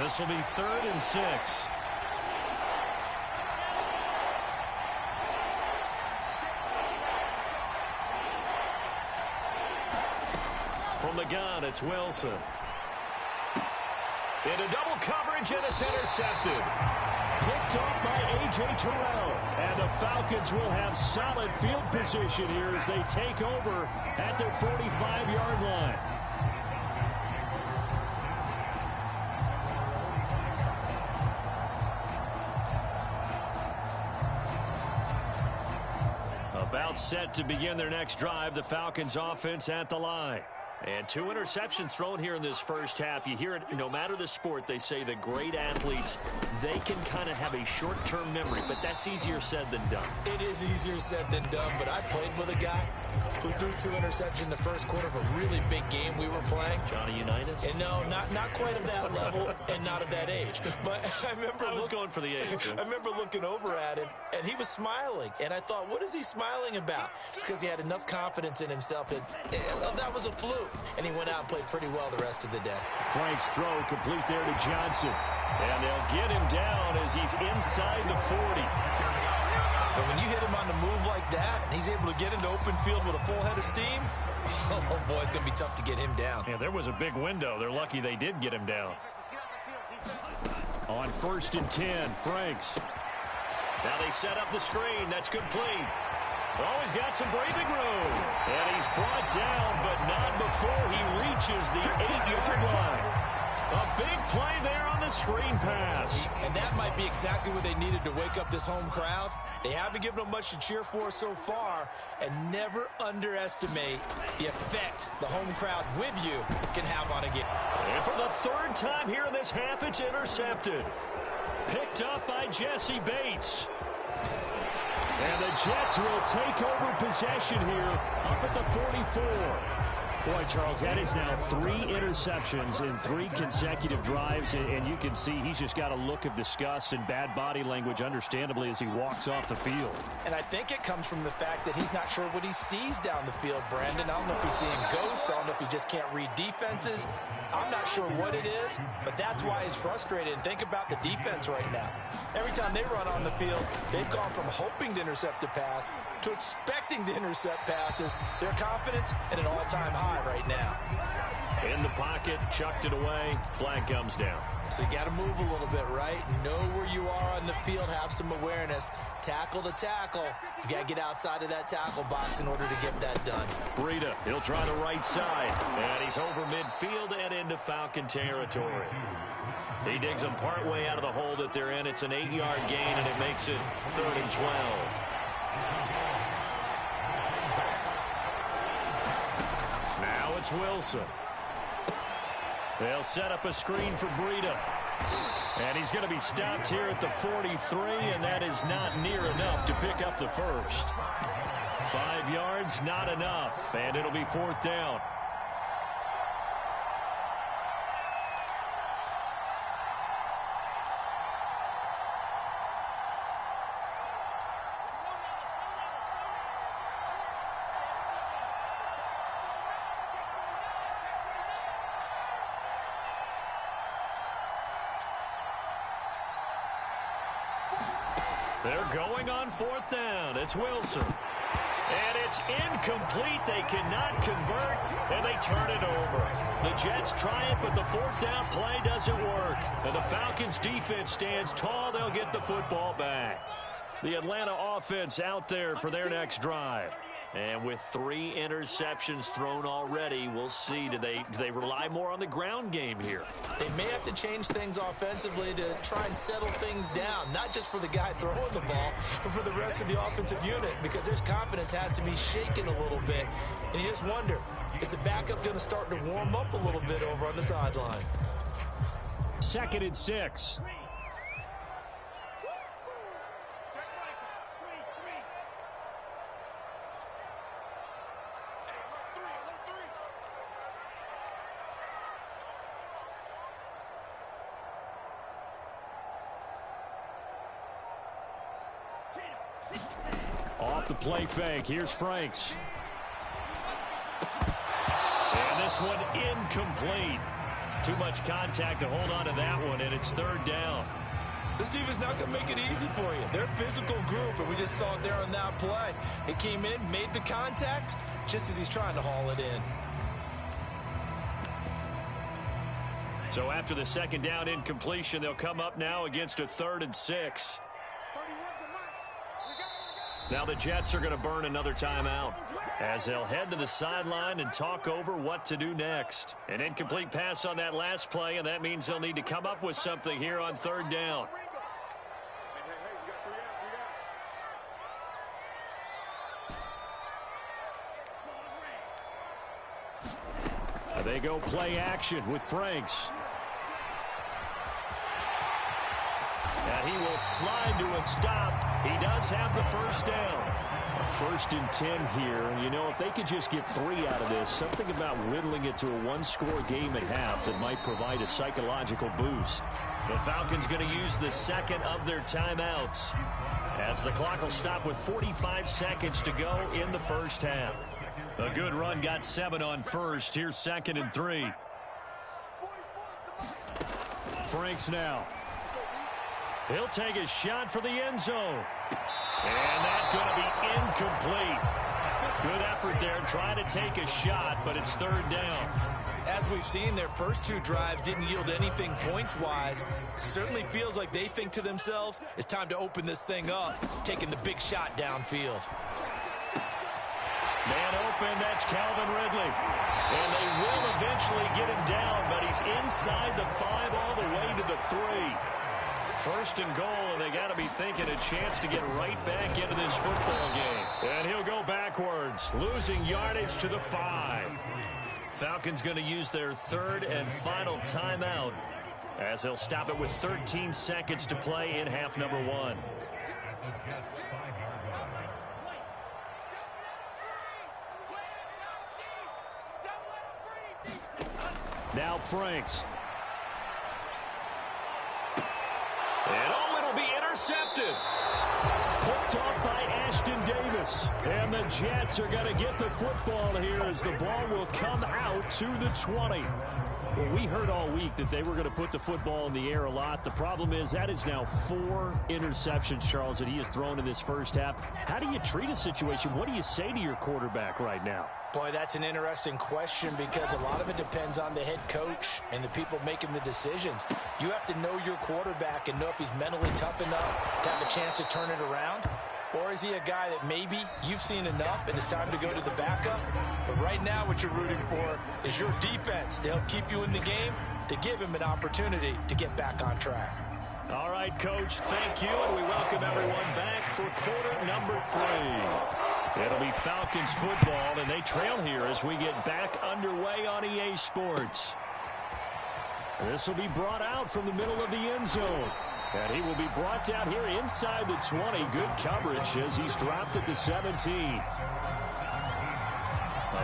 This will be 3rd and 6. From the gun, it's Wilson. Into double coverage, and it's intercepted. Picked off by A.J. Terrell. And the Falcons will have solid field position here as they take over at their 45-yard line. About set to begin their next drive, the Falcons offense at the line. And 2 interceptions thrown here in this first half. You hear it, no matter the sport, they say the great athletes, they can kind of have a short-term memory, but that's easier said than done. It is easier said than done, but I played with a guy who threw 2 interceptions in the first quarter of a really big game we were playing. Johnny Unitas? And no, not quite of that level and not of that age. But I was going for the age. I remember looking over at him, and he was smiling. And I thought, what is he smiling about? It's because he had enough confidence in himself that was a fluke. And he went out and played pretty well the rest of the day. Frank's throw complete there to Johnson. And they'll get him down as he's inside the 40. But when you hit him on the move like that, and he's able to get into open field with a full head of steam, oh, boy, it's going to be tough to get him down. Yeah, there was a big window. They're lucky they did get him down. On 1st and 10, Franks. Now they set up the screen. That's complete. Oh, he's got some breathing room. And he's brought down, but not before he reaches the 8-yard line. A big play there on the screen pass. And that might be exactly what they needed to wake up this home crowd. They haven't given them much to cheer for so far, and never underestimate the effect the home crowd with you can have on a game. And for the 3rd time here in this half, it's intercepted. Picked up by Jesse Bates. And the Jets will take over possession here up at the 44. Boy, Charles, that is now 3 interceptions in 3 consecutive drives, and you can see he's just got a look of disgust and bad body language, understandably, as he walks off the field. And I think it comes from the fact that he's not sure what he sees down the field, Brandon. I don't know if he's seeing ghosts. I don't know if he just can't read defenses. I'm not sure what it is, but that's why he's frustrated. And think about the defense right now. Every time they run on the field, they've gone from hoping to intercept a pass to expecting to intercept passes. Their confidence at an all-time high right now. In the pocket, chucked it away, flag comes down. So you got to move a little bit, right? Know where you are on the field, have some awareness. Tackle to tackle. You got to get outside of that tackle box in order to get that done. Breida, he'll try the right side. And he's over midfield and into Falcon territory. He digs them partway out of the hole that they're in. It's an 8-yard gain, and it makes it 3rd and 12. Now it's Wilson. They'll set up a screen for Breida. And he's going to be stopped here at the 43, and that is not near enough to pick up the first. 5 yards, not enough, and it'll be 4th down. They're going on 4th down. It's Wilson. And it's incomplete. They cannot convert, and they turn it over. The Jets try it, but the 4th down play doesn't work. And the Falcons' defense stands tall. They'll get the football back. The Atlanta offense out there for their next drive. And with 3 interceptions thrown already, we'll see. Do they rely more on the ground game here? They may have to change things offensively to try and settle things down, not just for the guy throwing the ball, but for the rest of the offensive unit, because their confidence has to be shaken a little bit. And you just wonder, is the backup going to start to warm up a little bit over on the sideline? 2nd and 6. Off the play fake. Here's Franks. And this one incomplete. Too much contact to hold on to that one, and it's third down. This defense not going to make it easy for you. They're a physical group, and we just saw it there on that play. It came in, made the contact, just as he's trying to haul it in. So after the second down incompletion, they'll come up now against a 3rd and 6. Now the Jets are going to burn another timeout as they'll head to the sideline and talk over what to do next. An incomplete pass on that last play, and that means they'll need to come up with something here on 3rd down. They go play action with Franks. And he will slide to a stop. He does have the first down. A 1st and 10 here. You know, if they could just get 3 out of this, something about whittling it to a 1-score game at half that might provide a psychological boost. The Falcons going to use the second of their timeouts as the clock will stop with 45 seconds to go in the first half. A good run got 7 on first. Here's 2nd and 3. Franks now. He'll take a shot for the end zone. And that's going to be incomplete. Good effort there trying to take a shot, but it's 3rd down. As we've seen, their first 2 drives didn't yield anything points-wise. Certainly feels like they think to themselves, it's time to open this thing up, taking the big shot downfield. Man open, that's Calvin Ridley. And they will eventually get him down, but he's inside the 5 all the way to the 3. 1st and goal, and they got to be thinking a chance to get right back into this football game. And he'll go backwards, losing yardage to the 5. Falcons going to use their 3rd and final timeout as they'll stop it with 13 seconds to play in half number 1. Now Franks. And oh, it'll be intercepted. Picked off by Ashton Davis. And the Jets are going to get the football here as the ball will come out to the 20. Well, we heard all week that they were going to put the football in the air a lot. The problem is that is now 4 interceptions, Charles, that he has thrown in this first half. How do you treat a situation? What do you say to your quarterback right now? Boy, that's an interesting question because a lot of it depends on the head coach and the people making the decisions. You have to know your quarterback and know if he's mentally tough enough to have a chance to turn it around. Or is he a guy that maybe you've seen enough and it's time to go to the backup? But right now what you're rooting for is your defense to help keep you in the game, to give him an opportunity to get back on track. All right, Coach, thank you, and we welcome everyone back for quarter number 3. It'll be Falcons football, and they trail here as we get back underway on EA Sports. This will be brought out from the middle of the end zone. And he will be brought down here inside the 20. Good coverage as he's dropped at the 17.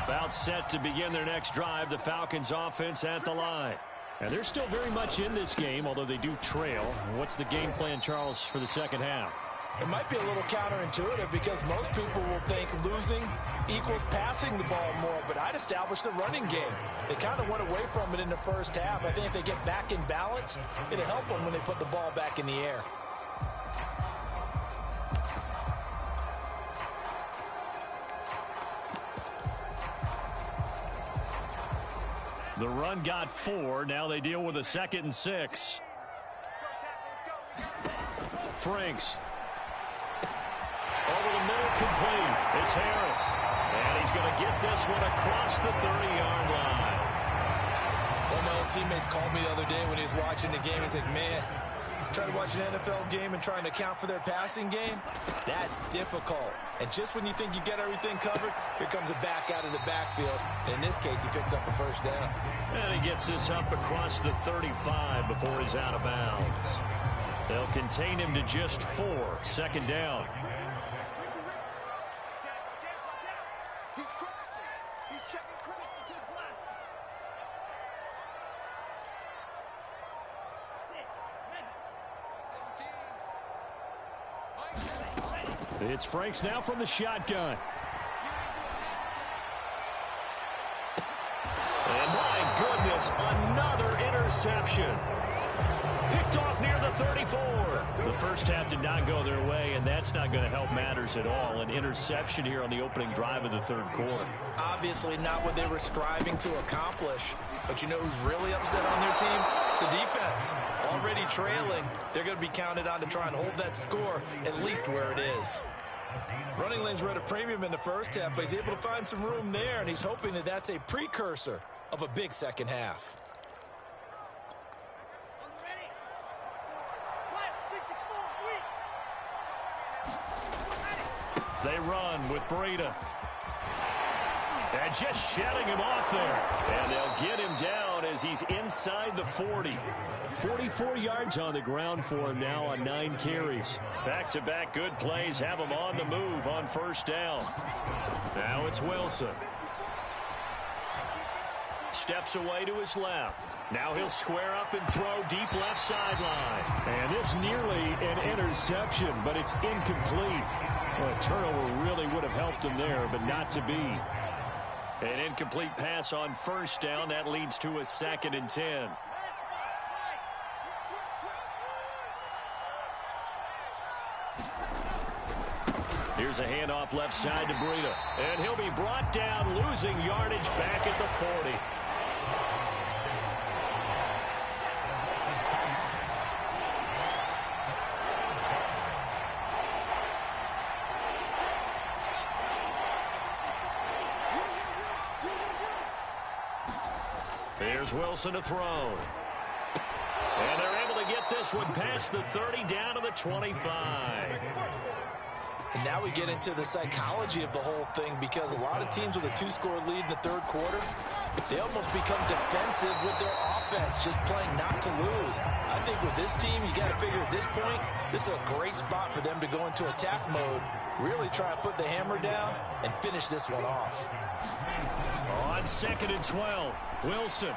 About set to begin their next drive, the Falcons offense at the line. And they're still very much in this game, although they do trail. What's the game plan, Charles, for the second half? It might be a little counterintuitive because most people will think losing equals passing the ball more, but I'd establish the running game. They kind of went away from it in the first half. I think if they get back in balance, it'll help them when they put the ball back in the air. The run got 4. Now they deal with a 2nd and 6. Franks. Over the middle, complete. It's Harris. And he's going to get this one across the 30-yard line. One of my old teammates called me the other day when he was watching the game. He's like, man, trying to watch an NFL game and trying to account for their passing game, that's difficult. And just when you think you get everything covered, here comes a back out of the backfield. And in this case, he picks up a first down. And he gets this up across the 35 before he's out of bounds. They'll contain him to just 4. 2nd down. It's Franks now from the shotgun. And my goodness, this. Another interception. Picked off near the 34. The first half did not go their way, and that's not going to help matters at all. An interception here on the opening drive of the third quarter. Obviously not what they were striving to accomplish. But you know who's really upset on their team? The defense. Already trailing. They're going to be counted on to try and hold that score at least where it is. Running lanes were at a premium in the first half, but he's able to find some room there, and he's hoping that that's a precursor of a big second half. They run with Breida. And just shutting him off there. And they'll get him down as he's inside the 40. 44 yards on the ground for him now on 9 carries. Back-to-back good plays have him on the move on first down. Now it's Wilson. Steps away to his left. Now he'll square up and throw deep left sideline. And this nearly an interception, but it's incomplete. Well, a turnover really would have helped him there, but not to be. An incomplete pass on first down. That leads to a 2nd and 10. Here's a handoff left side to Breida. And he'll be brought down, losing yardage back at the 40. Here's Wilson to throw. And they're able to get this one past the 30 down to the 25. And now we get into the psychology of the whole thing, because a lot of teams with a 2-score lead in the third quarter, they almost become defensive with their offense, just playing not to lose. I think with this team, you got to figure at this point, this is a great spot for them to go into attack mode, really try and put the hammer down and finish this one off. On 2nd and 12, Wilson.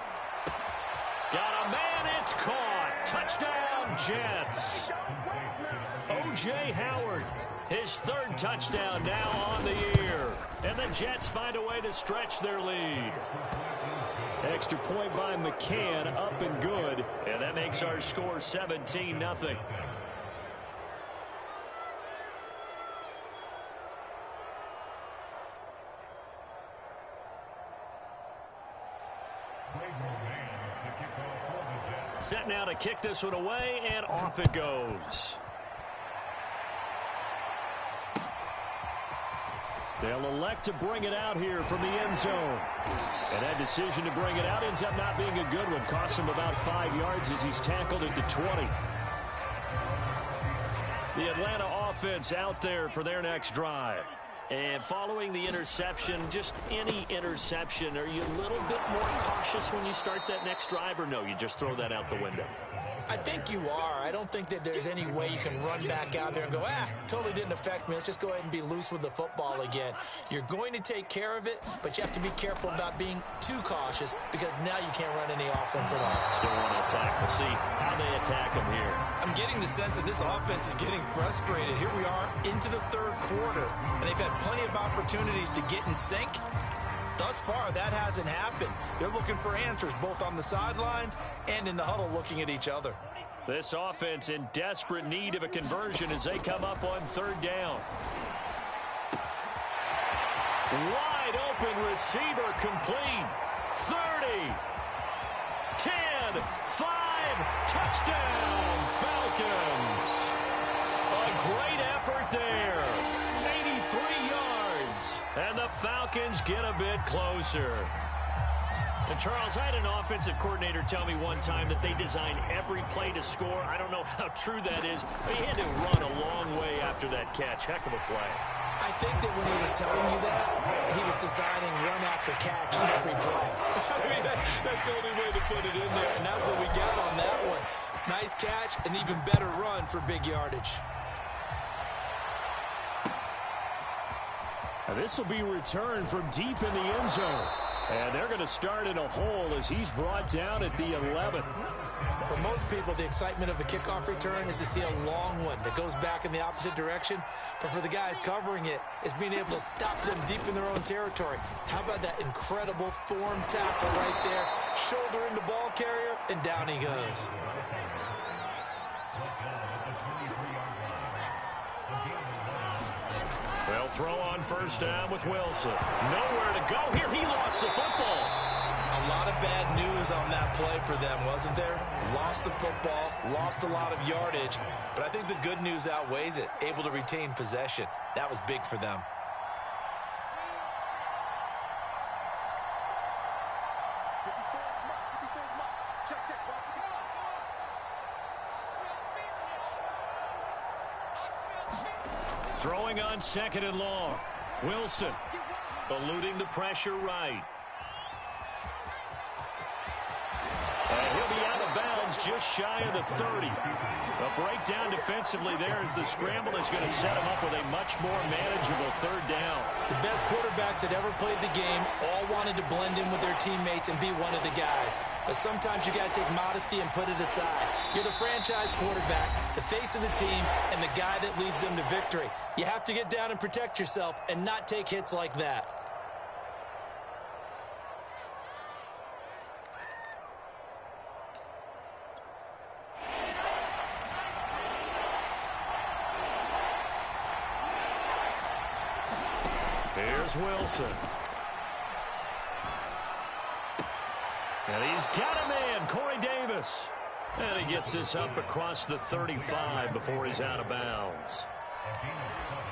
Got a man, it's caught. Touchdown, Jets. O.J. Howard, his 3rd touchdown now on the year. And the Jets find a way to stretch their lead. Extra point by McCann, up and good. And that makes our score 17-0. Set now to kick this one away, and off it goes. They'll elect to bring it out here from the end zone. And that decision to bring it out ends up not being a good one. Costs him about 5 yards as he's tackled at the 20. The Atlanta offense out there for their next drive. And following the interception, just any interception, are you a little bit more cautious when you start that next drive, or no, you just throw that out the window? I think you are. I don't think that there's any way you can run back out there and go, totally didn't affect me. Let's just go ahead and be loose with the football again. You're going to take care of it, but you have to be careful about being too cautious, because now you can't run any offense at all. Still want to attack. We'll see how they attack them here. I'm getting the sense that this offense is getting frustrated. Here we are into the third quarter, and they've had plenty of opportunities to get in sync. Thus far, that hasn't happened. They're looking for answers both on the sidelines and in the huddle looking at each other. This offense in desperate need of a conversion as they come up on 3rd down. Wide open receiver complete. 30, 10, 5, touchdown, Falcons. A great effort there. 83 yards. And the Falcons get a bit closer. And Charles, I had an offensive coordinator tell me one time that they design every play to score. I don't know how true that is, but he had to run a long way after that catch. Heck of a play. I think that when he was telling you that, he was designing run after catch in every play. I mean, that's the only way to put it in there, and that's what we got on that one. Nice catch, an even better run for big yardage. Now this will be returned from deep in the end zone. And they're going to start in a hole as he's brought down at the 11. For most people, the excitement of a kickoff return is to see a long one that goes back in the opposite direction. But for the guys covering it, it's being able to stop them deep in their own territory. How about that incredible form tackle right there? shoulder in the ball carrier, and down he goes. They'll throw on first down with Wilson. Nowhere to go here. He lost the football. A lot of bad news on that play for them, wasn't there? Lost the football, lost a lot of yardage, but I think the good news outweighs it. Able to retain possession. That was big for them. Throwing on second and long. Wilson eluding the pressure right. And he'll be out of bounds just shy of the 30. A breakdown defensively there as the scramble is going to set him up with a much more manageable third down. The best quarterbacks that ever played the game all wanted to blend in with their teammates and be one of the guys. But sometimes you got to take modesty and put it aside. You're the franchise quarterback, the face of the team, and the guy that leads them to victory. You have to get down and protect yourself and not take hits like that. Here's Wilson. And he's got a man, Corey Davis. And he gets this up across the 35 before he's out of bounds.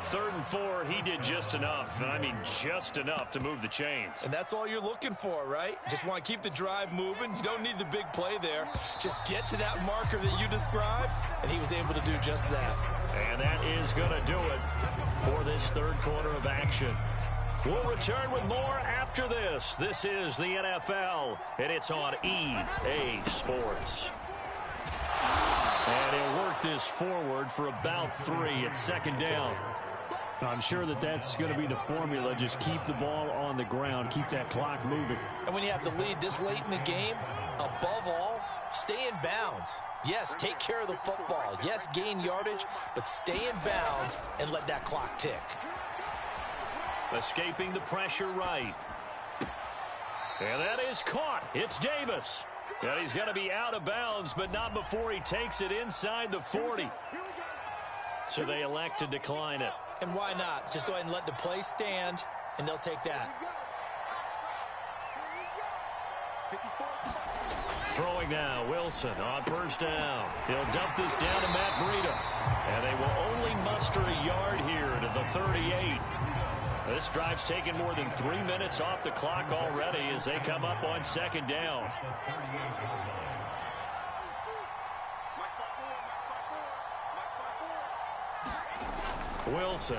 3rd and 4, he did just enough, and I mean just enough to move the chains. And that's all you're looking for, right? Just want to keep the drive moving. You don't need the big play there. Just get to that marker that you described, and he was able to do just that. And that is going to do it for this third quarter of action. We'll return with more after this. This is the NFL, and it's on EA Sports. And he'll work this forward for about 3 at second down. I'm sure that that's going to be the formula. Just keep the ball on the ground. Keep that clock moving. And when you have the lead this late in the game, above all, stay in bounds. Yes, take care of the football. Yes, gain yardage, but stay in bounds and let that clock tick. Escaping the pressure right. And that is caught. It's Davis. And he's going to be out of bounds, but not before he takes it inside the 40. So they elect to decline it. And why not? Just go ahead and let the play stand, and they'll take that. Throwing now, Wilson on first down. He'll dump this down to Matt Breida. And they will only muster a yard here to the 38. This drive's taken more than 3 minutes off the clock already as they come up on second down. Wilson.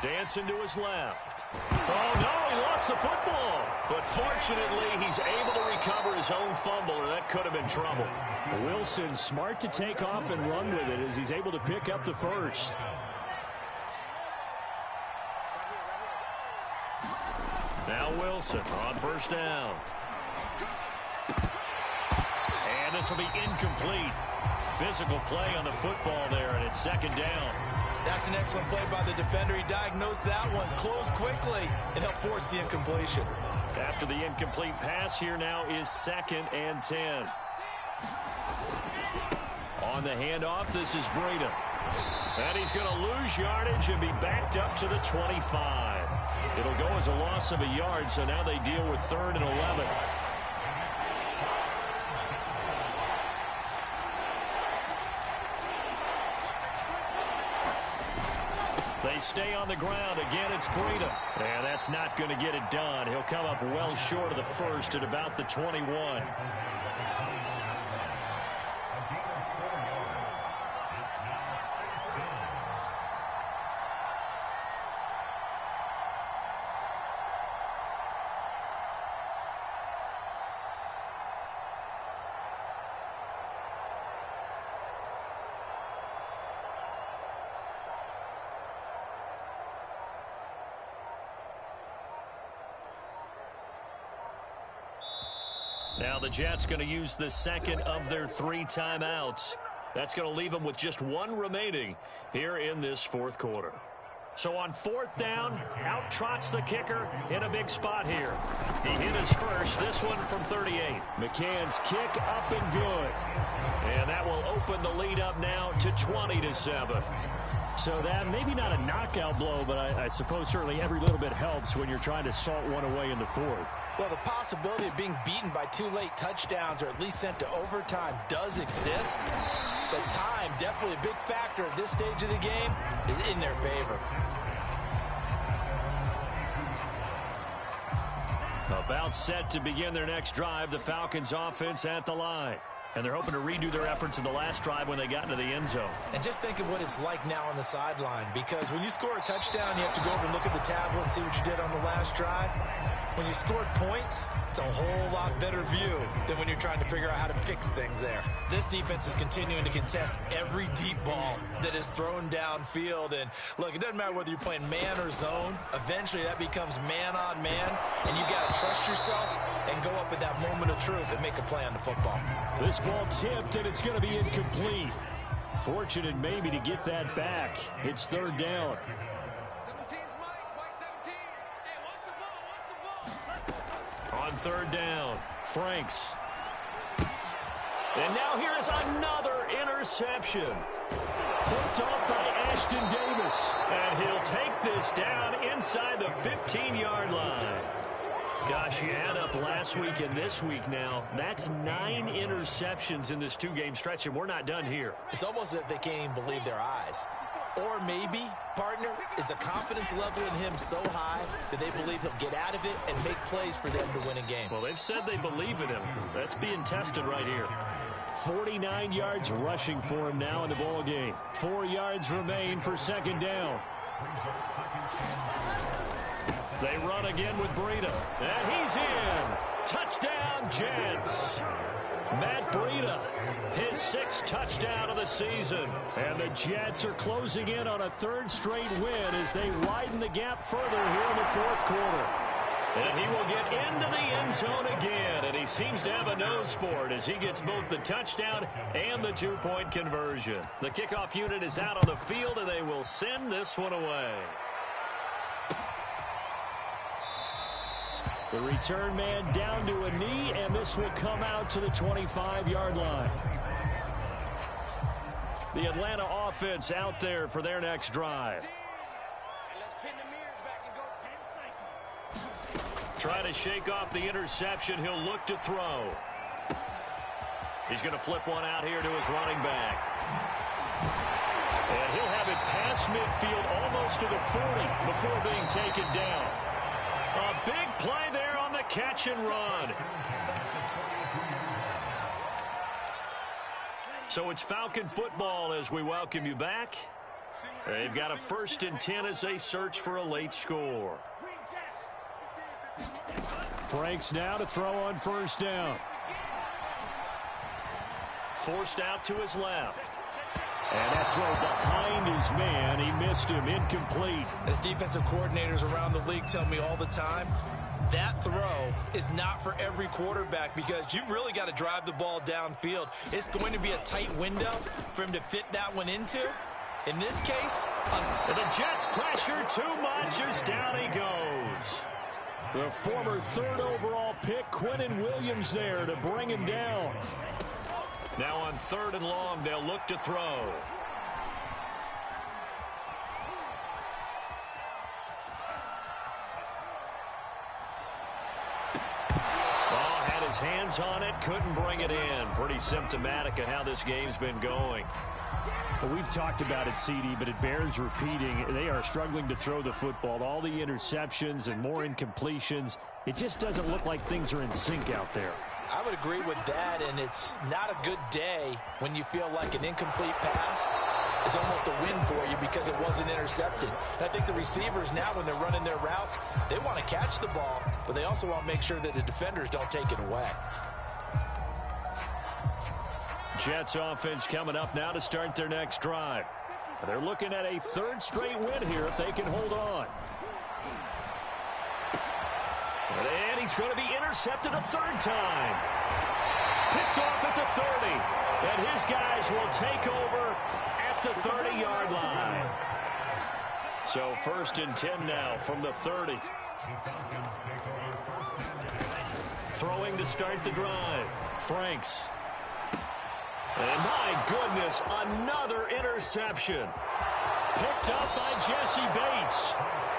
Dancing to his left. Oh, no, he lost the football. But fortunately, he's able to recover his own fumble, or that could have been trouble. Wilson, smart to take off and run with it as he's able to pick up the first. Now Wilson on first down. And this will be incomplete. Physical play on the football there, and it's second down. That's an excellent play by the defender. He diagnosed that one, closed quickly, and helped force the incompletion. After the incomplete pass, here now is 2nd and 10. On the handoff, this is Breida. And he's going to lose yardage and be backed up to the 25. It'll go as a loss of a yard, so now they deal with 3rd and 11. They stay on the ground. Again, it's Breida. And that's not going to get it done. He'll come up well short of the first at about the 21. Now the Jets going to use the second of their 3 timeouts. That's going to leave them with just 1 remaining here in this 4th quarter. So on 4th down, out trots the kicker in a big spot here. He hit his first, this one from 38. McCann's kick up and good. And that will open the lead up now to 20-7. So that maybe not a knockout blow, but I suppose certainly every little bit helps when you're trying to salt one away in the 4th. Well, the possibility of being beaten by 2 late touchdowns or at least sent to overtime does exist. But time, definitely a big factor at this stage of the game, is in their favor. About set to begin their next drive, the Falcons offense at the line. And they're hoping to redo their efforts in the last drive when they got into the end zone. And just think of what it's like now on the sideline, because when you score a touchdown, you have to go over and look at the tablet and see what you did on the last drive. When you scored points, it's a whole lot better view than when you're trying to figure out how to fix things there. This defense is continuing to contest every deep ball that is thrown downfield. And look, it doesn't matter whether you're playing man or zone. Eventually, that becomes man on man, and you got to trust yourself and go up at that moment of truth and make a play on the football. This ball tipped, and it's going to be incomplete. Fortunate maybe to get that back. It's 3rd down. On 3rd down, Franks. And now here is another interception. Picked off by Ashton Davis. And he'll take this down inside the 15-yard line. Gosh, you add up last week and this week now. That's 9 interceptions in this 2-game stretch, and we're not done here. It's almost as if they can't even believe their eyes. Or maybe, partner, is the confidence level in him so high that they believe he'll get out of it and make plays for them to win a game. Well, they've said they believe in him. That's being tested right here. 49 yards rushing for him now in the ball game. 4 yards remain for 2nd down. They run again with Breida. And he's in. Touchdown, Jets. Matt Breida, his 6th touchdown of the season. And the Jets are closing in on a 3rd straight win as they widen the gap further here in the 4th quarter. And he will get into the end zone again, and he seems to have a nose for it as he gets both the touchdown and the 2-point conversion. The kickoff unit is out on the field, and they will send this one away. The return man down to a knee, and this will come out to the 25-yard line. The Atlanta offense out there for their next drive. Try to shake off the interception. He'll look to throw. He's going to flip one out here to his running back. And he'll have it past midfield almost to the 40 before being taken down. A big play there on the catch and run. So it's Falcon football as we welcome you back. They've got a 1st and 10 as they search for a late score. Franks now to throw on 1st down. Forced out to his left. And that throw behind his man. He missed him. Incomplete. As defensive coordinators around the league tell me all the time, that throw is not for every quarterback because you've really got to drive the ball downfield. It's going to be a tight window for him to fit that one into. In this case, the Jets pressure too much as down he goes. The former 3rd overall pick, Quinnen Williams, there to bring him down. Now on 3rd and long, they'll look to throw. Had his hands on it, couldn't bring it in. Pretty symptomatic of how this game's been going. Well, we've talked about it, CD, but it bears repeating. They are struggling to throw the football. All the interceptions and more incompletions. It just doesn't look like things are in sync out there. I would agree with that, and it's not a good day when you feel like an incomplete pass is almost a win for you because it wasn't intercepted. I think the receivers now, when they're running their routes, they want to catch the ball, but they also want to make sure that the defenders don't take it away. Jets offense coming up now to start their next drive. They're looking at a 3rd straight win here if they can hold on. And he's going to be intercepted a 3rd time. Picked off at the 30. And his guys will take over at the 30-yard line. So 1st and 10 now from the 30. Throwing to start the drive. Franks. And my goodness, another interception. Picked up by Jesse Bates.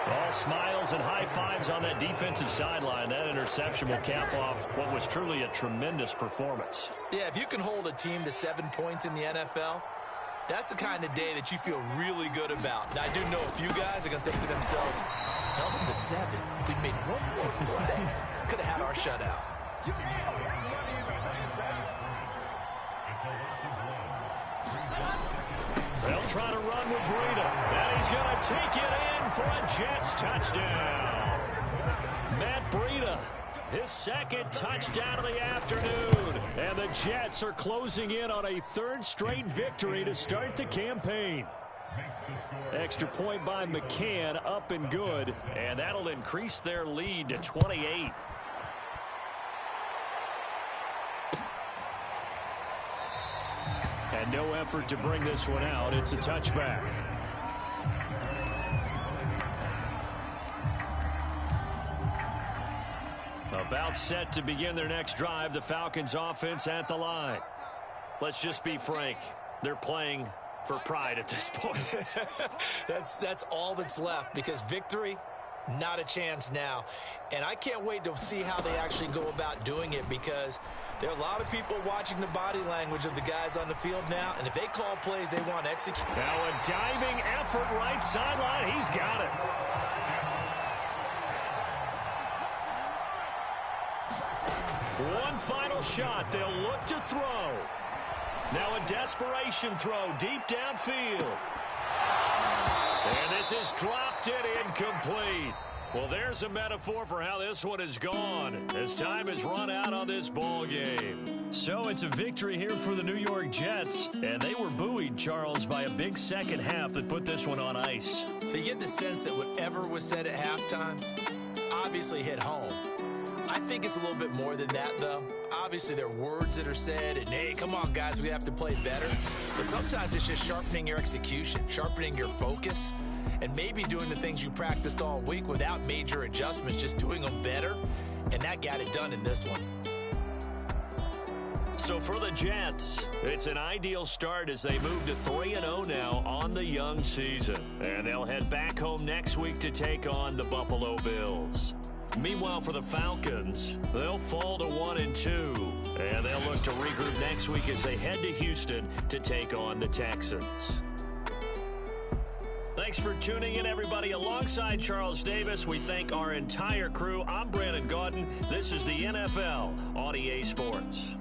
All smiles and high fives on that defensive sideline. That interception will cap off what was truly a tremendous performance. Yeah, if you can hold a team to 7 points in the NFL, that's the kind of day that you feel really good about. Now, I do know a few guys are going to think to themselves, held them to 7. If we made one more play, could have had our shutout. They'll try to run with Breida. And he's going to take it in for a Jets touchdown. Matt Breida, his 2nd touchdown of the afternoon. And the Jets are closing in on a 3rd straight victory to start the campaign. Extra point by McCann, up and good. And that'll increase their lead to 28. And no effort to bring this one out. It's a touchback. About set to begin their next drive. The Falcons offense at the line. Let's just be frank. They're playing for pride at this point. That's all that's left, because victory, not a chance now. And I can't wait to see how they actually go about doing it, because there are a lot of people watching the body language of the guys on the field now, and if they call plays they want to execute. Now a diving effort right sideline. He's got it. One final shot. They'll look to throw. Now a desperation throw deep downfield. And this is dropped it incomplete. Well, there's a metaphor for how this one is gone as time has run out on this ball game. So it's a victory here for the New York Jets, and they were buoyed, Charles, by a big second half that put this one on ice. So you get the sense that whatever was said at halftime obviously hit home. I think it's a little bit more than that, though. Obviously, there are words that are said, and hey, come on, guys, we have to play better. But sometimes it's just sharpening your execution, sharpening your focus, and maybe doing the things you practiced all week without major adjustments, just doing them better, and that got it done in this one. So for the Jets, it's an ideal start as they move to 3-0 now on the young season. And they'll head back home next week to take on the Buffalo Bills. Meanwhile, for the Falcons, they'll fall to 1-2, and they'll look to regroup next week as they head to Houston to take on the Texans. Thanks for tuning in, everybody. Alongside Charles Davis, we thank our entire crew. I'm Brandon Gaudin. This is the NFL on EA Sports.